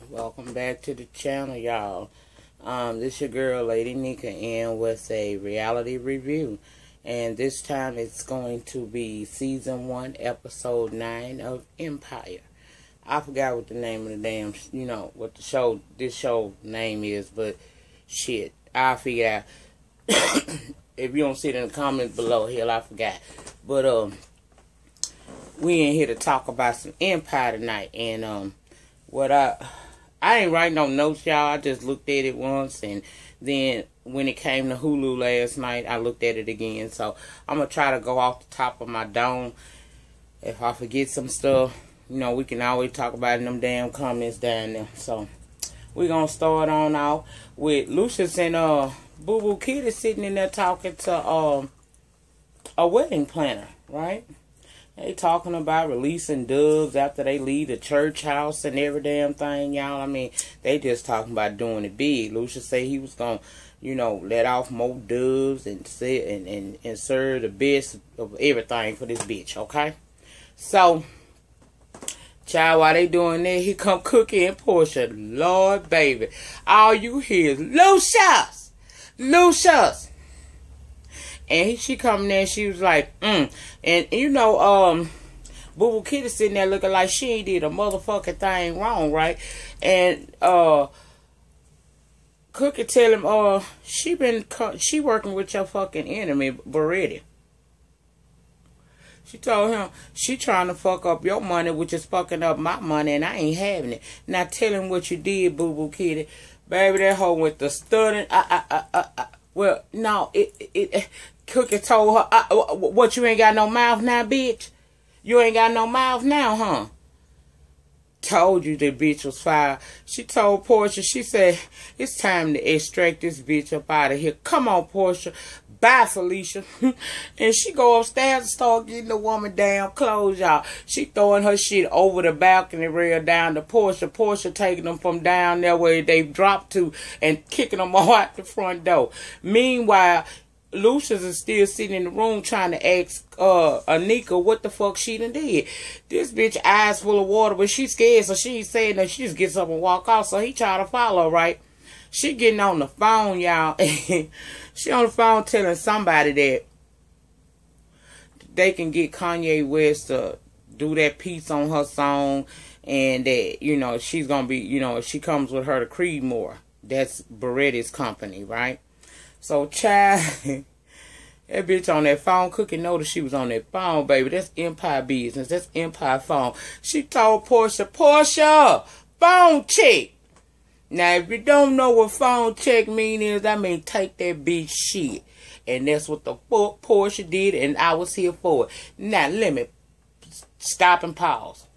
Welcome back to the channel, y'all. This your girl, Lady Nika, in with a reality review. And this time it's going to be Season 1, Episode 9 of Empire. I forgot what the name of the damn, what this show name is, but shit, I'll figure out. If you don't see it in the comments below, hell, I forgot. But, we in here to talk about some Empire tonight. And, I ain't writing no notes, y'all. I just looked at it once, and then when it came to Hulu last night, I looked at it again. So I'm gonna try to go off the top of my dome. If I forget some stuff, we can always talk about it in them damn comments down there. So we're gonna start on out with Lucius and Boo Boo Kitty sitting in there talking to a wedding planner, right? They talking about releasing doves after they leave the church house and every damn thing, y'all. I mean, they just talking about doing it big. Lucius say he was going to, let off more doves and sit and serve the best of everything for this bitch, okay? So, child, while they doing that, here come Cookie and Portia. Lord, baby. All you hear is, Lucius! Lucius! And she come there and she was like, And Boo Boo Kitty sitting there looking like she ain't did a motherfucking thing wrong, right? And Cookie tell him, she working with your fucking enemy, Beretti. She told him she trying to fuck up your money, which is fucking up my money, and I ain't having it. Now tell him what you did, Boo Boo Kitty. Baby, that hoe with the stuttering. Well, no, Cookie told her, what, you ain't got no mouth now, bitch? You ain't got no mouth now, huh? Told you the bitch was fired. She told Portia, she said, it's time to extract this bitch up out of here. Come on, Portia. Bye, Felicia. And she go upstairs and start getting the woman damn clothes, y'all. She throwing her shit over the balcony rail down to Portia. Portia taking them from down there where they dropped to and kicking them all out the front door. Meanwhile, Lucius is still sitting in the room trying to ask Anika what the fuck she done did. This bitch eyes full of water, but she scared, so she ain't saying that. She just gets up and walk off, so he try to follow, right? She getting on the phone, y'all. She on the phone telling somebody that they can get Kanye West to do that piece on her song, and that, she's going to be, if she comes with her to Creedmoor. That's Beretti's company, right? So, child, that bitch on that phone, Cookie noticed she was on that phone, baby. That's Empire business. That's Empire phone. She told Portia, phone check. Now, if you don't know what phone check mean, I mean take that bitch shit. And that's what the fuck Portia did, and I was here for it. Now, let me stop and pause.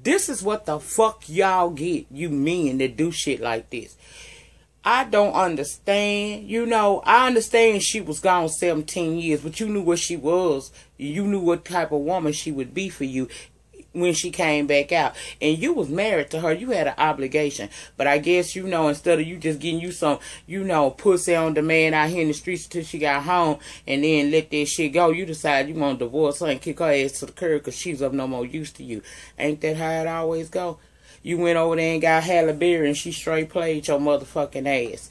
This is what the fuck y'all get, you men that do shit like this. I don't understand. I understand she was gone 17 years, but you knew what she was. You knew what type of woman she would be for you when she came back out. And you was married to her. You had an obligation. But I guess, instead of you just getting you some, pussy on demand out here in the streets until she got home and then let that shit go, you decide you want to divorce her and kick her ass to the curb because she's of no more use to you. Ain't that how it always go? You went over there and got Halle Berry and she straight played your motherfucking ass.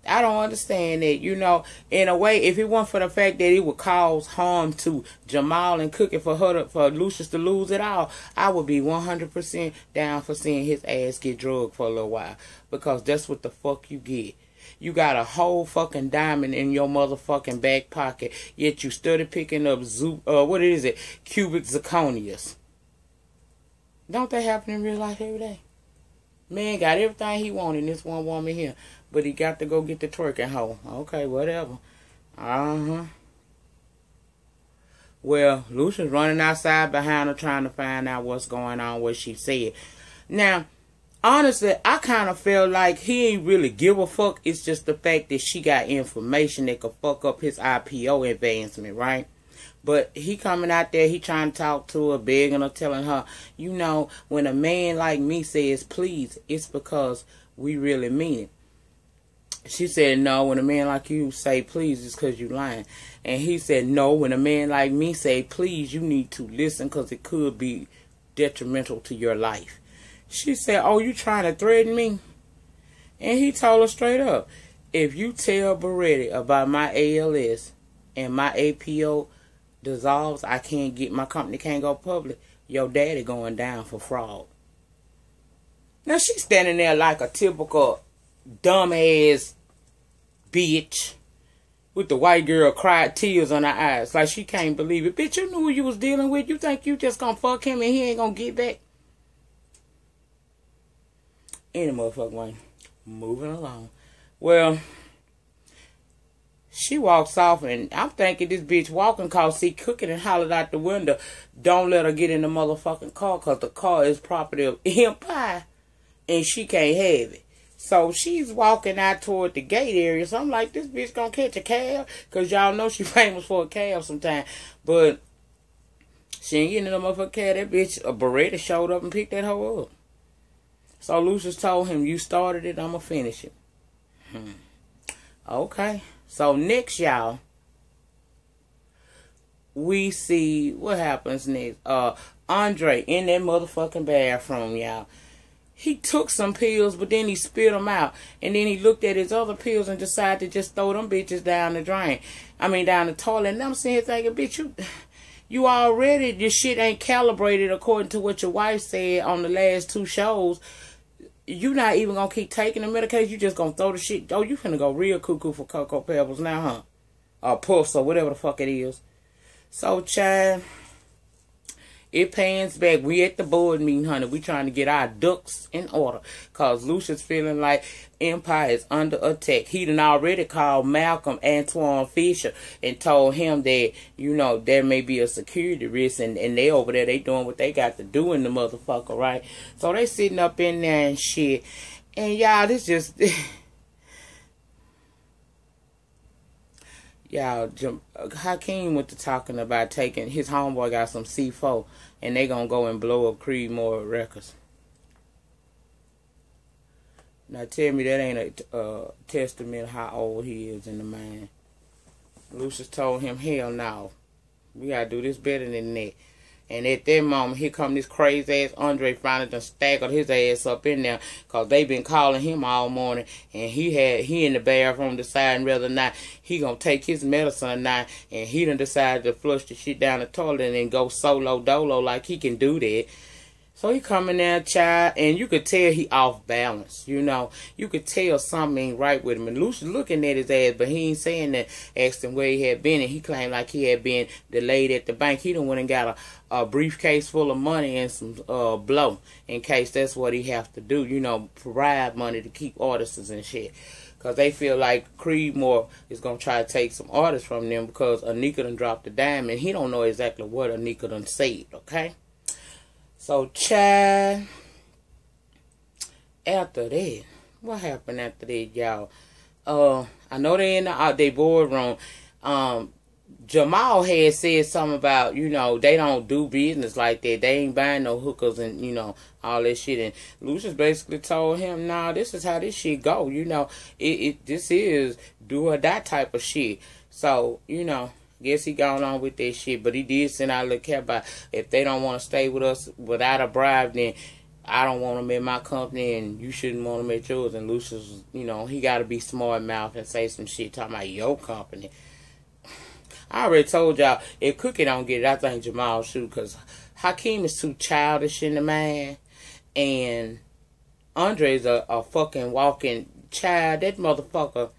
I don't understand that, in a way, if it weren't for the fact that it would cause harm to Jamal and Cookie for Lucius to lose it all, I would be 100% down for seeing his ass get drugged for a little while. Because that's what the fuck you get. You got a whole fucking diamond in your motherfucking back pocket, yet you started picking up cubic zirconias. Don't that happen in real life every day? Man got everything he wanted in this one woman here. But he got to go get the twerking hoe. Okay, whatever. Well, Lucia's running outside behind her trying to find out what's going on, what she said. Now, honestly, I kind of feel like he ain't really give a fuck. It's just the fact that she got information that could fuck up his IPO advancement, right? But he coming out there, he trying to talk to her, begging her, telling her, when a man like me says please, it's because we really mean it. She said, no, when a man like you say please, it's because you lying. And he said, no, when a man like me say please, you need to listen because it could be detrimental to your life. She said, oh, you trying to threaten me? And he told her straight up, if you tell Beretti about my ALS and my APO dissolves, I can't get, my company can't go public, your daddy going down for fraud. Now she's standing there like a typical dumbass bitch with the white girl cried tears on her eyes like she can't believe it. Bitch, you knew who you was dealing with. You think you just gonna fuck him and he ain't gonna get back? Any motherfucking way. Moving along. Well, she walks off, and I'm thinking this bitch walking cause she cooking and hollered out the window, don't let her get in the motherfucking car cause the car is property of Empire and she can't have it. So she's walking out toward the gate area. So I'm like, this bitch gonna catch a cab cause y'all know she famous for a cab sometime. But she ain't getting in the motherfucking cab. That bitch, a Beretta, showed up and picked that hoe up. So Lucius told him, you started it, I'm going to finish it. Okay. So next, y'all, we see what happens next. Andre in that motherfucking bathroom, y'all. He took some pills, but then he spit them out. And then he looked at his other pills and decided to just throw them bitches down the drain. I mean, down the toilet. And I'm sitting here thinking, bitch, you already, your shit ain't calibrated according to what your wife said on the last 2 shows. You not even gonna keep taking the medication. You just gonna throw the shit. Oh, you finna go real cuckoo for Cocoa Pebbles now, huh? Or Puffs or whatever the fuck it is. So, child, it pans back. We at the board meeting, honey. We trying to get our ducks in order. Cause Lucius feeling like Empire is under attack. He done already called Malcolm Antoine Fisher and told him that, you know, there may be a security risk. And they over there, they doing what they got to do in the motherfucker, right? So they sitting up in there and shit. And y'all, this just... Y'all, Hakeem went to talking about taking, his homeboy got some C4, and they gonna go and blow up Creedmoor Records. Now tell me that ain't a testament how old he is in the mind. Lucius told him, hell no. We gotta do this better than that. And at that moment, here come this crazy ass Andre finally done staggered his ass up in there. Cause they been calling him all morning. And he in the bathroom deciding whether or not he gonna take his medicine or not. And he done decided to flush the shit down the toilet and then go solo dolo like he can do that. So he coming there, child, and you could tell he off balance, you know. You could tell something ain't right with him. And Lucius looking at his ass, but he ain't saying that, asked him where he had been, and he claimed like he had been delayed at the bank. He done went and got a briefcase full of money and some blow, in case that's what he have to do, you know, provide money to keep artists and shit. Because they feel like Creedmoor is going to try to take some artists from them because Anika done dropped a dime, and he don't know exactly what Anika done said, okay? So, child, after that, what happened after that, y'all? I know they in the boardroom. Jamal had said something about, you know, they don't do business like that. They ain't buying no hookers and, you know, all that shit. And Lucius basically told him, nah, this is how this shit go. You know, this is do or die type of shit. So, you know, guess he gone on with that shit. But he did send out a little cap about if they don't want to stay with us without a bribe, then I don't want them in my company and you shouldn't want them at yours. And Lucius, you know, he got to be smart mouth and say some shit talking about your company. I already told y'all, if Cookie don't get it, I think Jamal should, because Hakeem is too childish in the mind, and Andre's a fucking walking child. That motherfucker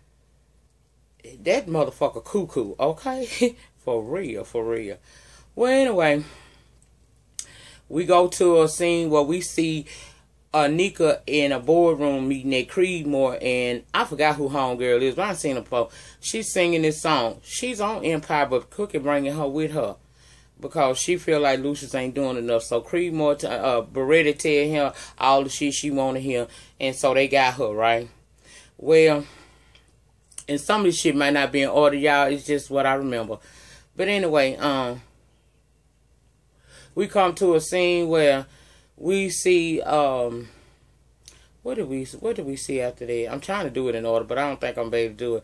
cuckoo, okay? For real, for real. Well, anyway, we go to a scene where we see Anika in a boardroom meeting at Creedmoor, and I forgot who homegirl is, but I seen her before. She's singing this song. She's on Empire, but Cookie bringing her with her because she feel like Lucius ain't doing enough. So Creedmoor, Beretti tell her all the shit she want to hear, and so they got her, right? Well, and some of this shit might not be in order, y'all. It's just what I remember. But anyway, we come to a scene where we see, what did we see after that? I'm trying to do it in order, but I don't think I'm able to do it.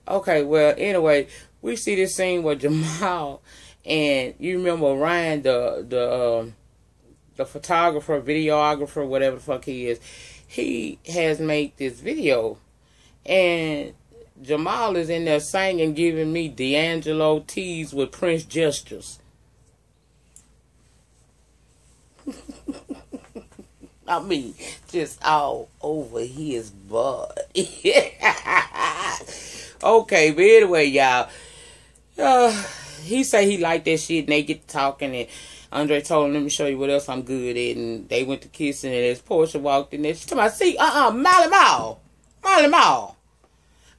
Okay, well, anyway, we see this scene where Jamal and, you remember Ryan, the the photographer, videographer, whatever the fuck he is, he has made this video. And Jamal is in there singing, giving me D'Angelo tease with Prince gestures. I mean, just all over his butt. Okay, but anyway, y'all. He say he liked that shit, and they get to talking, and Andre told him, let me show you what else I'm good at, and they went to kissing, and as Portia walked in there, she told me, see, Molly Mall.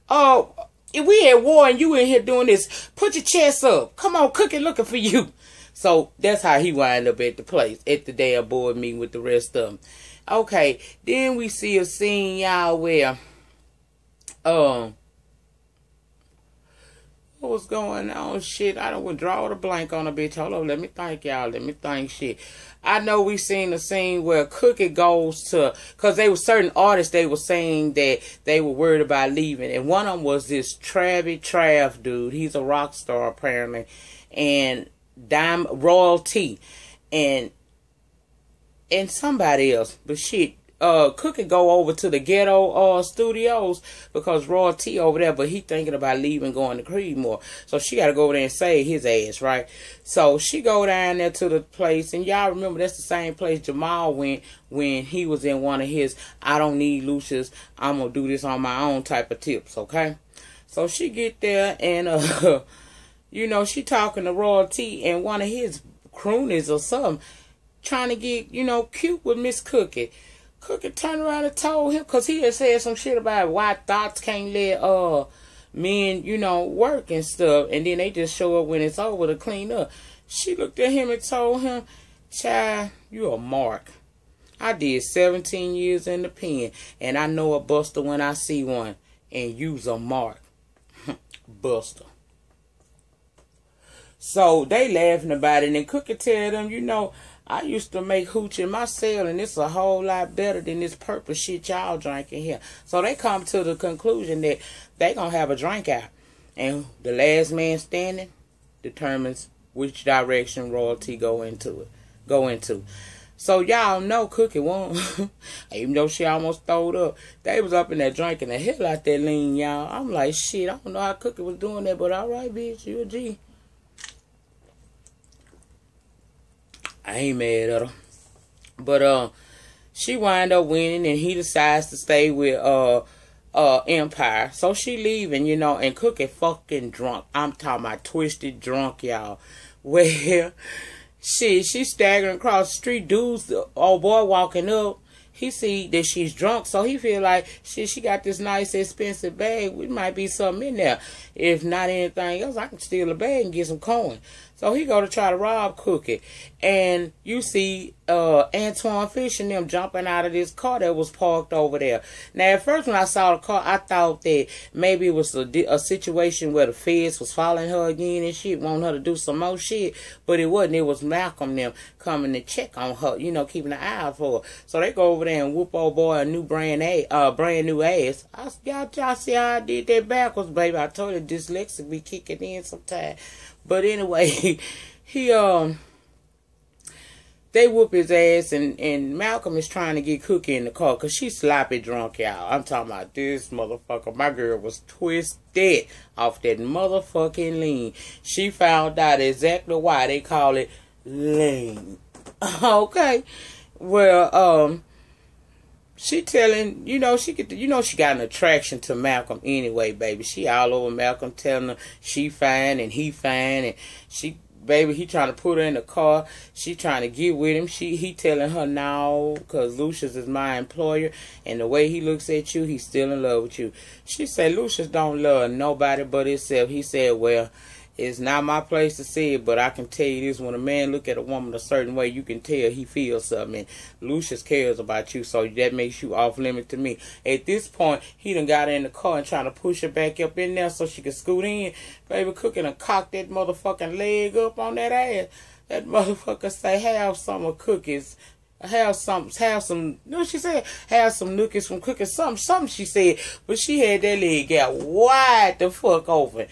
Oh, if we at war and you in here doing this, put your chest up. Come on, Cookie looking for you. So that's how he wind up at the place, at the damn board meeting with the rest of them. Okay, then we see a scene, y'all, where, what was going on? Shit, I don't draw the blank on a bitch. Hold on, let me think, y'all. Let me think shit. I know we seen a scene where Cookie goes to, because they were certain artists, they were saying that they were worried about leaving. And one of them was this Trav dude. He's a rock star, apparently. And Royalty. And somebody else. But shit, Cookie go over to the ghetto studios because Royalty over there, but he thinking about leaving, going to Creedmoor. So she got to go over there and save his ass, right? So she go down there to the place, and y'all remember that's the same place Jamal went when he was in one of his I don't need Lucius, I'm going to do this on my own type of tips, okay? So she get there, and, you know, she talking to Royalty, and one of his croonies or something trying to get, you know, cute with Miss Cookie. Cookie turned around and told him, because he had said some shit about why thoughts can't let men, you know, work and stuff, and then they just show up when it's over to clean up. She looked at him and told him, child, you a mark. I did 17 years in the pen, and I know a buster when I see one, and you's a mark. Buster. So they laughing about it, and Cookie tell them, you know, I used to make hooch in my cell, and it's a whole lot better than this purple shit y'all drinking here. So they come to the conclusion that they gonna have a drink out, and the last man standing determines which direction Royalty go into. So y'all know Cookie won, even though she almost throwed up. They was up in there drinking the hell out that lean, y'all. I'm like, shit, I don't know how Cookie was doing that, but all right, bitch, you a G. I ain't mad at her. But she wind up winning, and he decides to stay with Empire. So she leaving, you know, and Cookie fucking drunk. I'm talking about twisted drunk, y'all. Where she's staggering across the street. Dude's old boy walking up. He see that she's drunk, so he feel like she got this nice expensive bag. We might be something in there. If not anything else, I can steal a bag and get some coin. So he go to try to rob Cookie. And you see Antoine Fish and them jumping out of this car that was parked over there. Now, at first when I saw the car, I thought that maybe it was a situation where the feds was following her again and shit, wanting her to do some more shit. But it wasn't. It was Malcolm them coming to check on her, you know, keeping an eye out for her. So they go over there and whoop old boy a new brand new ass. Y'all see how I did that backwards, baby. I told you dyslexic be kicking in sometimes. But anyway, they whoop his ass, and Malcolm is trying to get Cookie in the car because she's sloppy drunk, y'all. I'm talking about this motherfucker. My girl was twisted off that motherfucking lean. She found out exactly why they call it lean. Okay. Well, she telling, you know, she got an attraction to Malcolm anyway, baby. She all over Malcolm, telling her she fine and he fine, and he trying to put her in the car. She trying to get with him. He telling her no, because Lucius is my employer, and the way he looks at you, he's still in love with you. She said Lucius don't love nobody but himself. He said, well, it's not my place to say it, but I can tell you this: when a man look at a woman a certain way, you can tell he feels something. And Lucius cares about you, so that makes you off limit to me. At this point, he done got her in the car and trying to push her back up in there so she can scoot in. Baby Cookie done cocked that motherfucking leg up on that ass. That motherfucker say, have some cookies. Have some, you know what she said? Have some nookies from Cookie. Something she said. But she had that leg out wide the fuck open.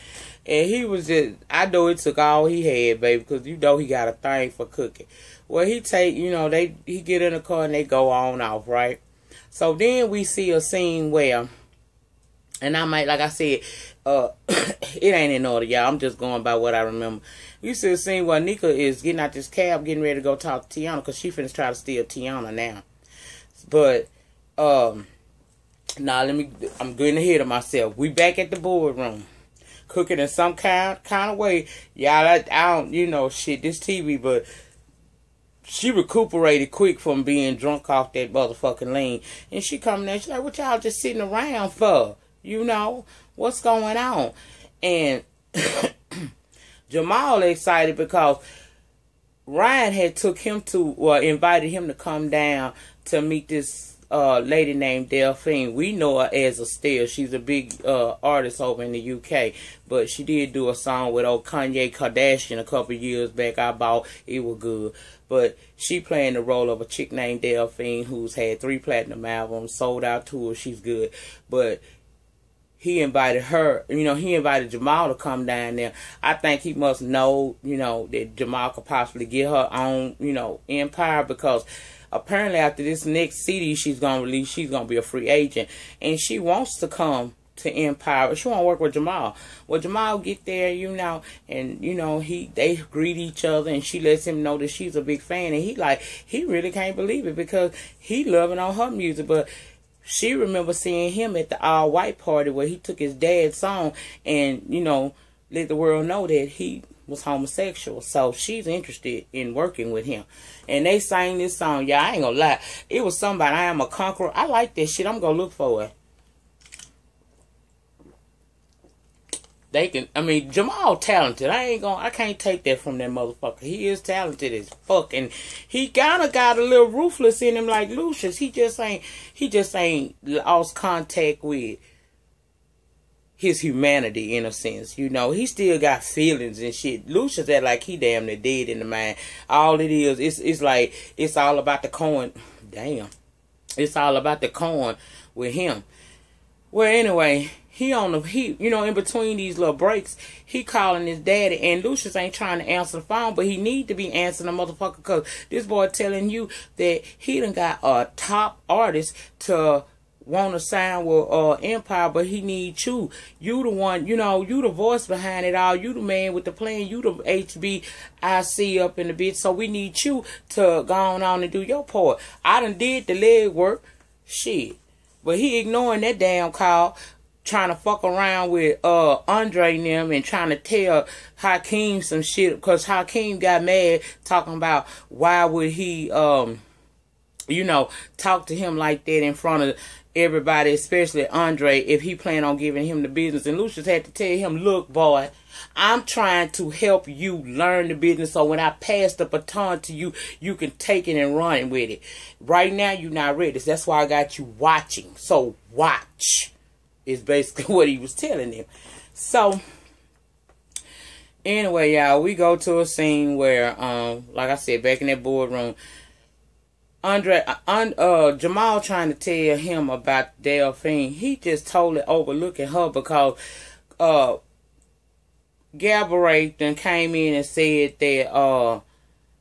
And he was just, I know it took all he had, baby, because you know he got a thing for cooking. Well, he take, you know, he get in the car and they go on off, right? So then we see a scene where, and I might, like I said, it ain't in order, y'all. I'm just going by what I remember. You see a scene where Nika is getting out this cab, getting ready to go talk to Tiana, because she finna try to steal Tiana now. But, now I'm getting ahead of myself. We back at the boardroom, cooking in some kind of way. Y'all, I don't, you know, shit, this TV, but she recuperated quick from being drunk off that motherfucking lean. And she coming there, she's like, what y'all just sitting around for? You know, what's going on? And Jamal excited because Ryan had took him to, or invited him to come down to meet this lady named Delphine. We know her as Estelle. She's a big artist over in the UK. But she did do a song with old Kanye Kardashian a couple years back. I bought it. Was good. But she playing the role of a chick named Delphine who's had 3 platinum albums, sold out tours. She's good. But he invited her, you know, he invited Jamal to come down there. I think he must know, you know, that Jamal could possibly get her own, you know, empire, because apparently after this next CD she's going to release, she's going to be a free agent. And she wants to come to Empire. She want to work with Jamal. Well, Jamal get there, you know, and, you know, they greet each other, and she lets him know that she's a big fan. And he really can't believe it, because he loving on her music. But she remember seeing him at the all-white party where he took his dad's song and, you know, let the world know that he was homosexual. So she's interested in working with him. And they sang this song. Yeah, I ain't gonna lie. It was somebody, I Am a Conqueror. I like this shit. I'm gonna look for it. Jamal talented. I can't take that from that motherfucker. He is talented as fuck, and he kinda got a little ruthless in him like Lucius. He just ain't lost contact with his humanity in a sense. You know, he still got feelings and shit. Lucius act like he damn near dead in the mind. All it is, it's like, it's all about the coin. Damn. It's all about the coin with him. Well, anyway, you know, in between these little breaks, he calling his daddy, and Lucius ain't trying to answer the phone, but he need to be answering the motherfucker, because this boy telling you that he done got a top artist to want to sign with Empire, but he needs you. You the one, you know, you the voice behind it all. You the man with the plan. You the HBIC up in the bitch. So we need you to go on and do your part. I done did the leg work. Shit. But he ignoring that damn call, trying to fuck around with Andre and them, and trying to tell Hakeem some shit, because Hakeem got mad talking about why would he you know, talk to him like that in front of everybody, especially Andre, if he planned on giving him the business. And Lucius had to tell him, look, boy, I'm trying to help you learn the business, so when I pass the baton to you, you can take it and run with it. Right now, you're not ready. That's why I got you watching. So watch is basically what he was telling him. So anyway, y'all, we go to a scene where, like I said, back in that boardroom, Jamal trying to tell him about Delphine. He just totally overlooking her, because Gabourey then came in and said that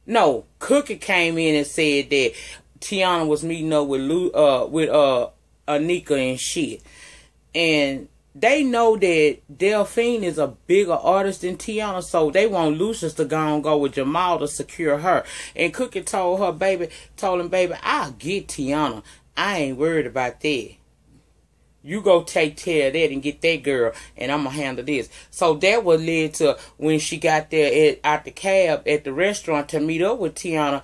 no, Cookie came in and said that Tiana was meeting up with Anika and shit. And they know that Delphine is a bigger artist than Tiana, so they want Lucius to go and go with Jamal to secure her. And Cookie told him, baby, I'll get Tiana. I ain't worried about that. You go take care of that and get that girl, and I'm going to handle this. So that was led to when she got there out the cab at the restaurant to meet up with Tiana.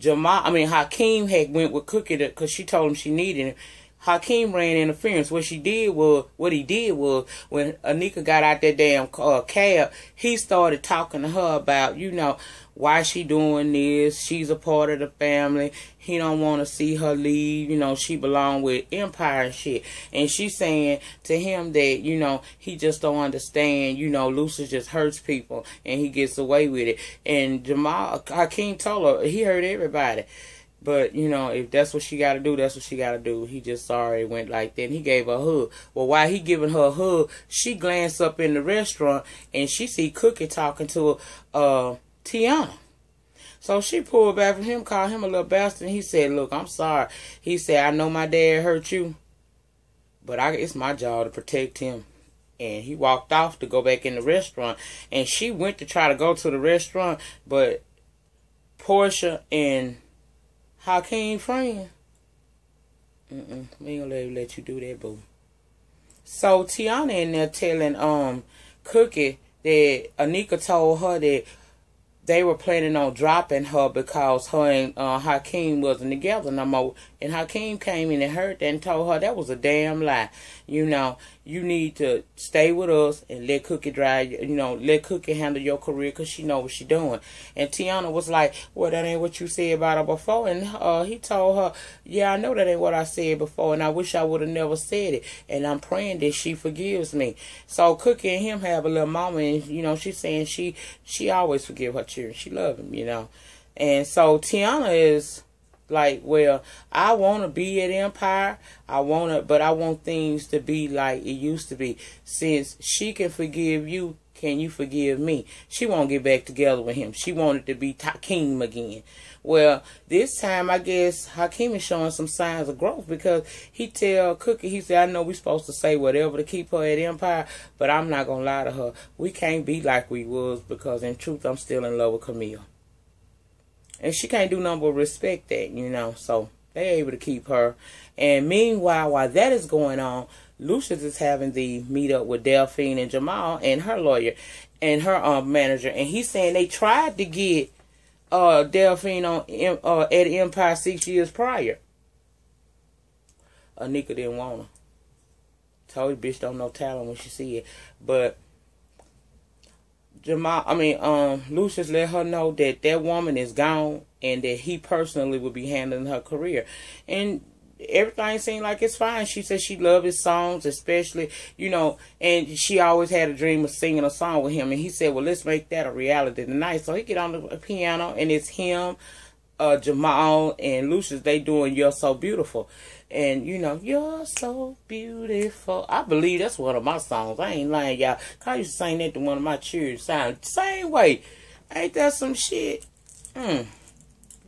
Hakeem had went with Cookie because she told him she needed him. Hakeem ran interference. What he did was, when Anika got out that damn cab, he started talking to her about, you know, why she doing this. She's a part of the family. He don't want to see her leave. You know, she belong with Empire and shit. And she's saying to him that, you know, he just don't understand. You know, Lucius just hurts people and he gets away with it. And Hakeem told her, he hurt everybody. But, you know, if that's what she got to do, that's what she got to do. He just sorry it went like that. And he gave her a hug. Well, while he giving her a hug, she glanced up in the restaurant and she see Cookie talking to Tiana. So she pulled back from him, called him a little bastard, and he said, look, I'm sorry. He said, I know my dad hurt you, but it's my job to protect him. And he walked off to go back in the restaurant. And she went to try to go to the restaurant, but Portia and Hakeem friend, we ain't gonna let you do that, boo. So Tiana in there telling Cookie that Anika told her that they were planning on dropping her because her and Hakeem wasn't together no more. And Hakeem came in and heard that and told her that was a damn lie. You know, you need to stay with us and let Cookie drive, you know, let Cookie handle your career because she know what she doing. And Tiana was like, well, that ain't what you said about her before. And he told her, yeah, I know that ain't what I said before, and I wish I would have never said it. And I'm praying that she forgives me. So Cookie and him have a little moment, and, you know, she's saying she always forgive her children. She love him, you know. And so Tiana is like, well, I want to be at Empire. But I want things to be like it used to be. Since she can forgive you, can you forgive me? She won't get back together with him. She wanted to be Hakeem again. Well, this time, I guess Hakeem is showing some signs of growth because he tell Cookie, he said, I know we're supposed to say whatever to keep her at Empire, but I'm not going to lie to her. We can't be like we was because, in truth, I'm still in love with Camille. And she can't do nothing but respect that, you know. So they're able to keep her. And meanwhile, while that is going on, Lucius is having the meet up with Delphine and Jamal and her lawyer and her manager. And he's saying they tried to get Delphine on at Empire 6 years prior. Anika didn't want her. Told you, bitch don't know talent when she see it. But Lucius let her know that that woman is gone and that he personally will be handling her career. And everything seemed like it's fine. She said she loved his songs, especially, you know, and she always had a dream of singing a song with him. And he said, well, let's make that a reality tonight. So he get on the piano and it's him, Jamal, and Lucius. They doing You're So Beautiful. And, you know, you're so beautiful. I believe that's one of my songs. I ain't lying, y'all. I used to sing that to one of my children. Sound same way. Ain't that some shit? But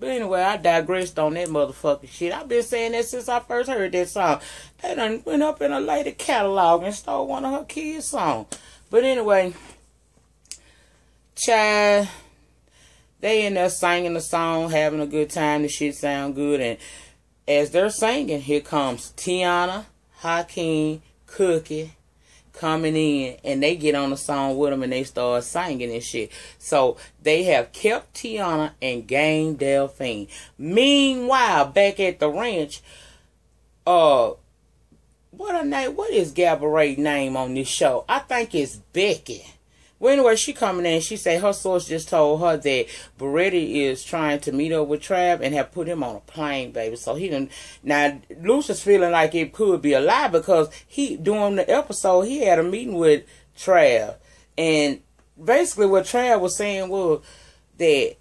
anyway, I digressed on that motherfucking shit. I've been saying that since I first heard that song. They done went up in a lady catalog and stole one of her kids' songs. But anyway, child, they in there singing the song, having a good time. The shit sound good. And as they're singing, here comes Tiana, Hakeem, Cookie coming in, and they get on the song with them and they start singing and shit. So they have kept Tiana and gained Delphine. Meanwhile, back at the ranch, what is Gabourey's name on this show? I think it's Becky. Well, anyway, she coming in. She say her source just told her that Beretti is trying to meet up with Trav and have put him on a plane, baby. So he done. Now, Lucius feeling like it could be a lie because during the episode, he had a meeting with Trav. And basically what Trav was saying was that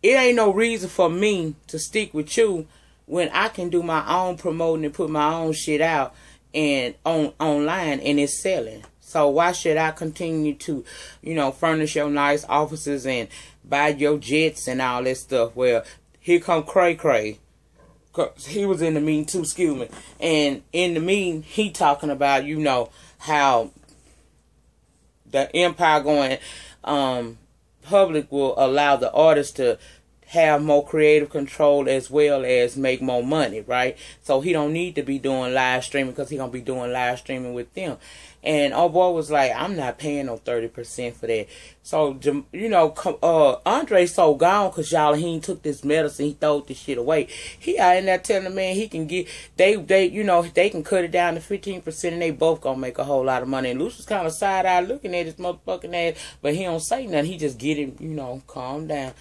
it ain't no reason for me to stick with you when I can do my own promoting and put my own shit out and online and it's selling. So why should I continue to, you know, furnish your nice offices and buy your jets and all that stuff? Well, here come Cray Cray. Cause he was in the meeting too, excuse me. And in the meeting, he talking about, you know, how the Empire going public will allow the artists to have more creative control as well as make more money, right? So he don't need to be doing live streaming because he gonna be doing live streaming with them. And old boy was like, I'm not paying no 30% for that. So, you know, Andre's so gone because y'all, he took this medicine, he threw this shit away. He out in there telling the man he can get, you know, they can cut it down to 15% and they both gonna make a whole lot of money. And Lucius kind of side-eyed looking at his motherfucking ass, but he don't say nothing. He just get him, you know, calm down.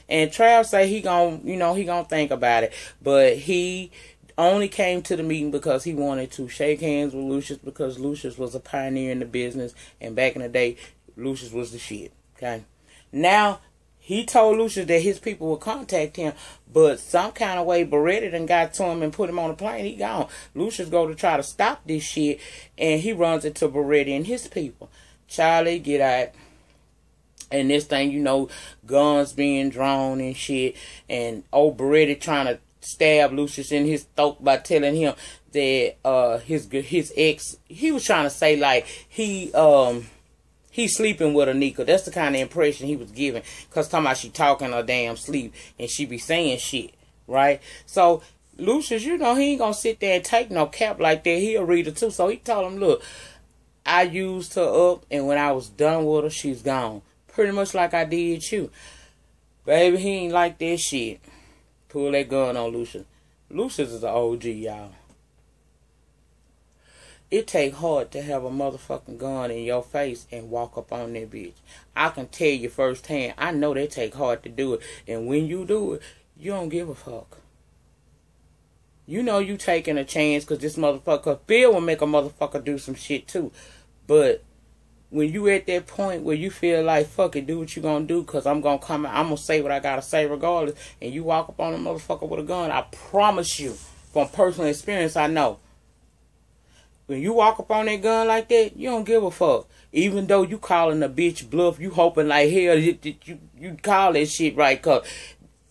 And Trav say he gonna think about it. But he only came to the meeting because he wanted to shake hands with Lucius because Lucius was a pioneer in the business. And back in the day, Lucius was the shit. Okay. Now, He told Lucius that his people would contact him, but some kind of way Beretta done got to him and put him on a plane. He gone. Lucius go to try to stop this shit, and he runs into Beretta and his people. Charlie get out. And this thing, you know, guns being drawn and shit. And old Beretta trying to stab Lucius in his throat by telling him that his ex, he was trying to say like he's sleeping with Anika. That's the kind of impression he was giving. Because talking about she talking her damn sleep. And she be saying shit. Right? So, Lucius, you know, he ain't going to sit there and take no cap like that. He a reader too. So, he told him, look, I used her up. And when I was done with her, she's gone. Pretty much like I did you. Baby, he ain't like that shit. Pull that gun on Lucius. Lucius is an OG, y'all. It take hard to have a motherfucking gun in your face and walk up on that bitch. I can tell you firsthand. I know they take hard to do it. And when you do it, you don't give a fuck. You know you taking a chance because this motherfucker, Phil will make a motherfucker do some shit too. But when you at that point where you feel like, fuck it, do what you gonna do because I'm gonna come out, I'm gonna say what I gotta say regardless, and you walk up on a motherfucker with a gun, I promise you, from personal experience, I know. When you walk up on that gun like that, you don't give a fuck. Even though you calling a bitch bluff, you hoping like hell you call that shit right. Cause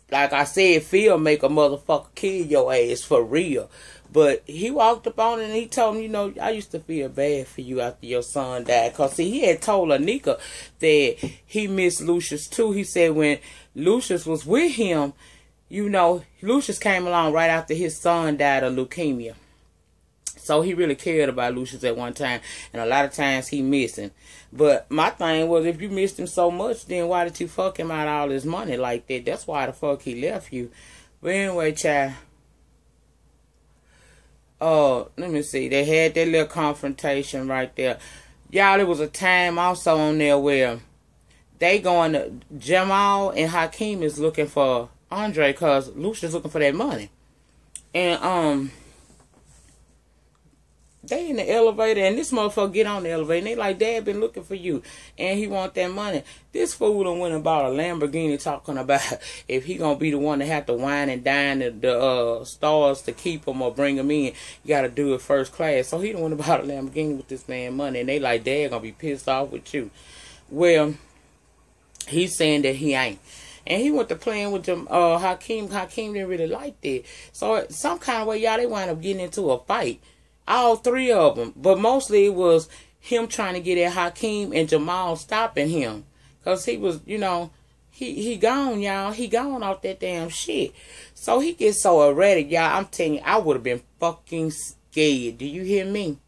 like I said, Phil make a motherfucker kill your ass for real. But he walked up on it and he told him, you know, I used to feel bad for you after your son died. Cause see, he had told Anika that he missed Lucius too. He said when Lucius was with him, you know, Lucius came along right after his son died of leukemia. So he really cared about Lucius at one time. And a lot of times he missed him. But my thing was, if you missed him so much, then why did you fuck him out all his money like that? That's why the fuck he left you. But anyway, child. Let me see. They had that little confrontation right there. Y'all, there was a time also on there where they going to... Jamal and Hakeem is looking for Andre because Lucius looking for that money. And, they in the elevator, and this motherfucker get on the elevator, and they like, Dad been looking for you, and he want that money. This fool done went and bought a Lamborghini talking about if he gonna be the one to have to wine and dine the stars to keep him or bring him in, you gotta do it first class. So he done went and bought a Lamborghini with this man money, and they like, Dad gonna be pissed off with you. Well, he's saying that he ain't. And he went to playing with them, Hakeem. Hakeem didn't really like that. So some kind of way, y'all, they wind up getting into a fight. All three of them. But mostly it was him trying to get at Hakeem and Jamal stopping him. Because he was, you know, he gone, y'all. He gone off that damn shit. So he gets so erratic, y'all. I'm telling you, I would have been fucking scared. Do you hear me?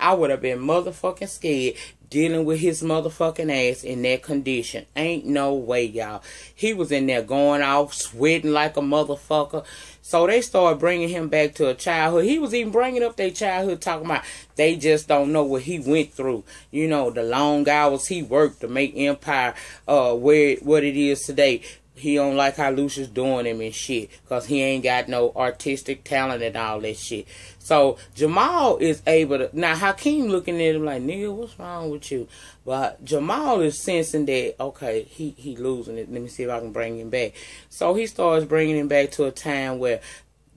I would have been motherfucking scared dealing with his motherfucking ass in that condition. Ain't no way, y'all. He was in there going off, sweating like a motherfucker. So they started bringing him back to a childhood. He was even bringing up their childhood, talking about they just don't know what he went through. You know, the long hours he worked to make Empire what it is today. He don't like how Lucius doing him and shit. Because he ain't got no artistic talent and all that shit. So Jamal is able to... Now Hakeem looking at him like, nigga, what's wrong with you? But Jamal is sensing that, okay, he losing it. Let me see if I can bring him back. So he starts bringing him back to a time where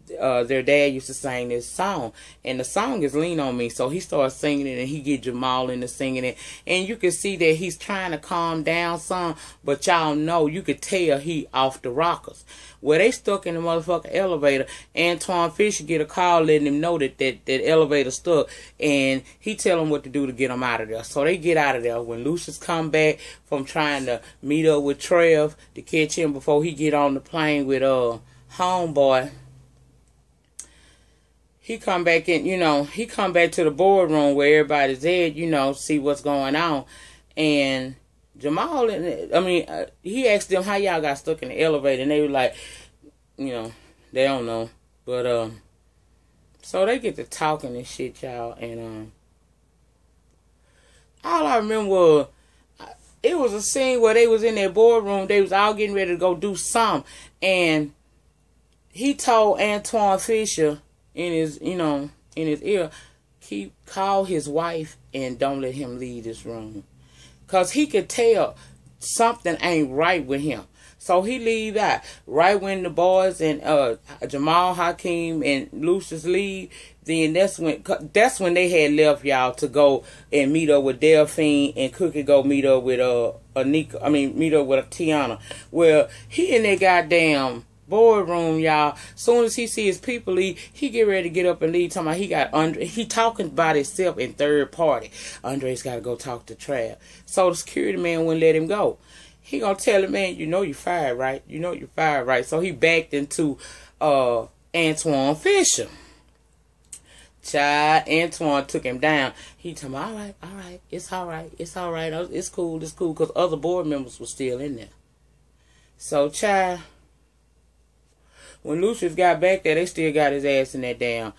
their dad used to sing this song. And the song is Lean On Me. So he starts singing it and he get Jamal into singing it. And you can see that he's trying to calm down some. But y'all know, you could tell he off the rockers. Where they stuck in the motherfucking elevator, Antoine Fisher get a call letting him know that elevator stuck. And he tell him what to do to get them out of there. So they get out of there. When Lucius come back from trying to meet up with Trev to catch him before he get on the plane with Homeboy, he come back in, you know, he come back to the boardroom where everybody's at, you know, see what's going on. And Jamal, he asked them how y'all got stuck in the elevator. And they were like, you know, they don't know. But, so they get to talking and shit, y'all. And, all I remember was, it was a scene where they was in their boardroom. They was all getting ready to go do something. And he told Antoine Fisher in his ear, call his wife and don't let him leave this room. Because he could tell something ain't right with him. So he leave out right when the boys and Jamal, Hakeem, and Lucius leave. Then that's when they had left, y'all, to go and meet up with Delphine, and Cookie go meet up with Anika. I mean, meet up with Tiana. Well, he in that goddamn boardroom, y'all. Soon as he see his people leave, he get ready to get up and leave. Talking about he got Andre. He talking about himself in third party. Andre's got to go talk to Trav. So the security man wouldn't let him go. He gonna tell him, man, you know you fired, right? You know you fired, right? So he backed into Antoine Fisher. Child, Antoine took him down. He told me, all right, it's all right, it's cool, because other board members were still in there. So, child, when Lucius got back there, they still got his ass in that damn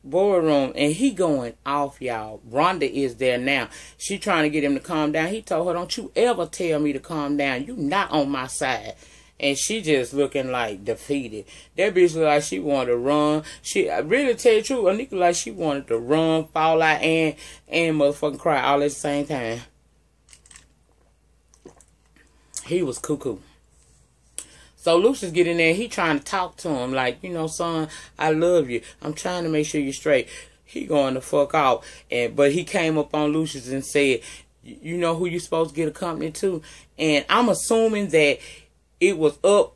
boardroom, and he going off, y'all. Rhonda is there now. She trying to get him to calm down. He told her, don't you ever tell me to calm down. You not on my side. And she just looking like defeated. That bitch look like she wanted to run. She, I really tell you the truth, Anika like she wanted to run, fall out, and motherfucking cry all at the same time. He was cuckoo. So Lucius get in there, he trying to talk to him like, you know, son, I love you. I'm trying to make sure you're straight. He going to fuck out. But he came up on Lucius and said, you know who you supposed to get a company to? And I'm assuming that it was up,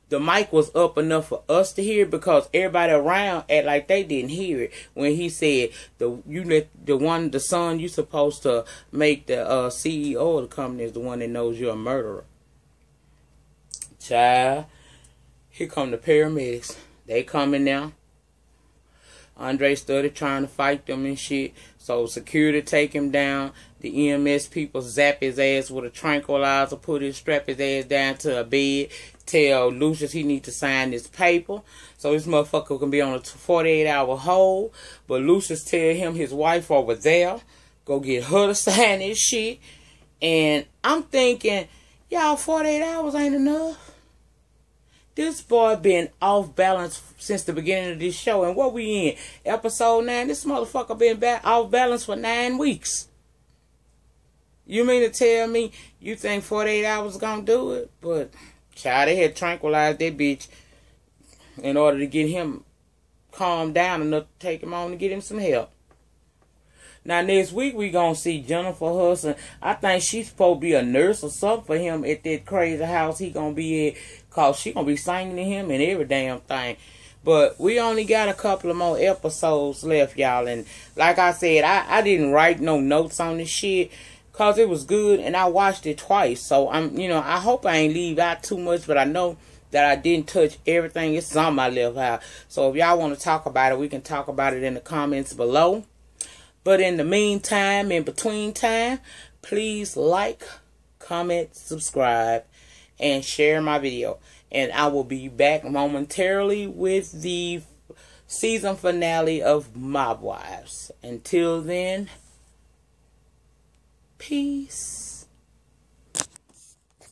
the mic was up enough for us to hear, because everybody around act like they didn't hear it when he said, the son you supposed to make the CEO of the company is the one that knows you're a murderer. Child, here come the paramedics. They coming now. Andre started trying to fight them and shit. So security take him down. The EMS people zap his ass with a tranquilizer, strap his ass down to a bed. Tell Lucius he need to sign this paper so this motherfucker can be on a 48-hour hold. But Lucius tell him his wife over there, go get her to sign this shit. And I'm thinking, y'all, 48 hours ain't enough. This boy been off balance since the beginning of this show. And what we in? Episode 9. This motherfucker been off balance for 9 weeks. You mean to tell me you think 48 hours gonna do it? But, child, they had tranquilized that bitch in order to get him calmed down enough to take him on to get him some help. Now, next week, we going to see Jennifer Hudson. I think she's supposed to be a nurse or something for him at that crazy house he going to be at. Because she going to be singing to him and every damn thing. But we only got a couple of more episodes left, y'all. And like I said, I didn't write no notes on this shit, because it was good. And I watched it twice. So, I hope I ain't leave out too much. But I know that I didn't touch everything. It's some I left out. So, if y'all want to talk about it, we can talk about it in the comments below. But in the meantime, in between time, please like, comment, subscribe, and share my video. And I will be back momentarily with the season finale of Mob Wives. Until then, peace.